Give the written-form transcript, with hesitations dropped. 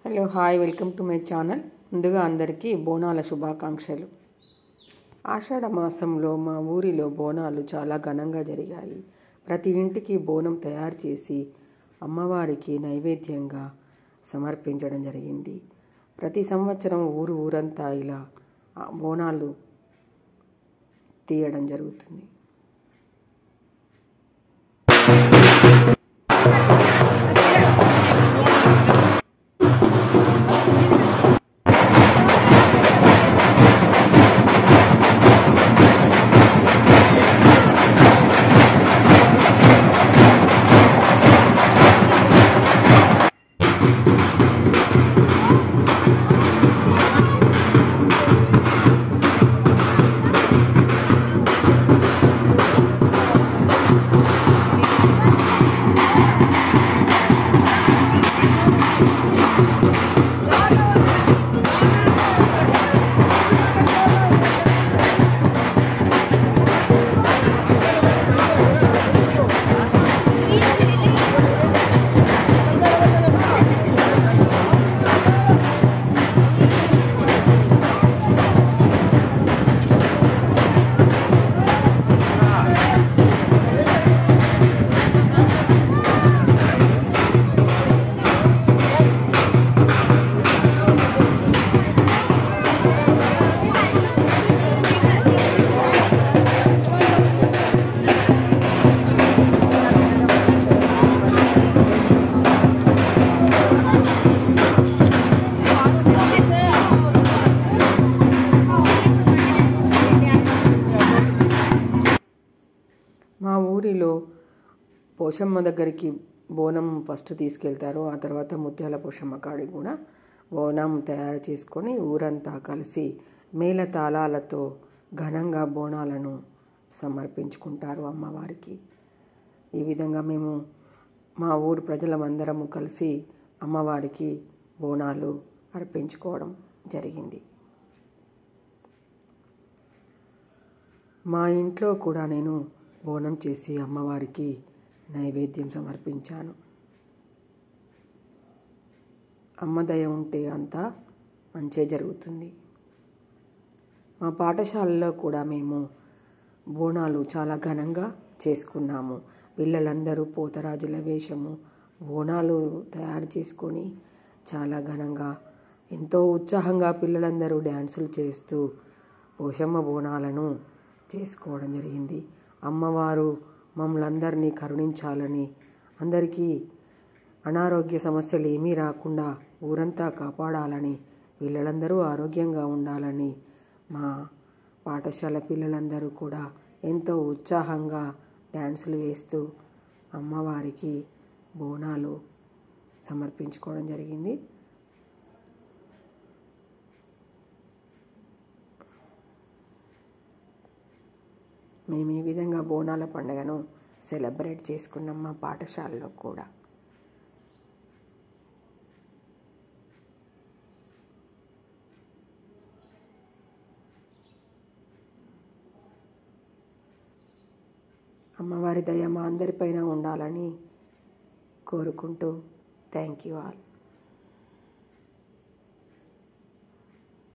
Hello hi welcome to my channel. ముందుగా అందరికీ బోనాల శుభాకాంక్షలు. ఆషాఢ మాసంలో మా ఊరిలో బోనాలు చాలా ఘనంగా జరిగాయి. ప్రతి ఇంటికి బోనం తయారు చేసి అమ్మవారికి నైవేద్యంగా సమర్పించడం జరిగింది. ప్రతి సంవత్సరం ఊరంతా ఇలా బోనాలు తీయడం జరుగుతుంది. మా ఊరిలో పోషమ్మ దగ్గరికి బోనం ఫస్ట్ తీసుకెళ్తారు. ఆ తర్వాత ముత్యాల పోషమ్మ కాడికి కూడా బోనం తయారు చేసుకొని ఊరంతా కలిసి మేళ తాళాలతో ఘనంగా బోనాలను సమర్పించుకుంటారు అమ్మవారికి. ఈ విధంగా మేము మా ఊరు ప్రజలమందరము కలిసి అమ్మవారికి బోనాలు అర్పించుకోవడం జరిగింది. మా ఇంట్లో కూడా నేను బోనం చేసి అమ్మవారికి నైవేద్యం సమర్పించాను. అమ్మ దయ ఉంటే అంతా మంచే జరుగుతుంది. మా పాఠశాలలో కూడా మేము బోనాలు చాలా ఘనంగా చేసుకున్నాము. పిల్లలందరూ పోతరాజుల వేషము బోనాలు తయారు చేసుకొని చాలా ఘనంగా ఎంతో ఉత్సాహంగా పిల్లలందరూ డ్యాన్సులు చేస్తూ పోషమ్మ బోనాలను చేసుకోవడం జరిగింది. అమ్మవారు మమ్మల్ని అందరినీ కరుణించాలని, అందరికీ అనారోగ్య సమస్యలు ఏమీ రాకుండా ఊరంతా కాపాడాలని, పిల్లలందరూ ఆరోగ్యంగా ఉండాలని మా పాఠశాల పిల్లలందరూ కూడా ఎంతో ఉత్సాహంగా డ్యాన్సులు వేస్తూ అమ్మవారికి బోనాలు సమర్పించుకోవడం జరిగింది. మేము ఈ విధంగా బోనాల పండుగను సెలబ్రేట్ చేసుకున్నాం మా పాఠశాలలో కూడా. అమ్మవారి దయ మా అందరిపైన ఉండాలని కోరుకుంటూ థ్యాంక్ యూ ఆల్.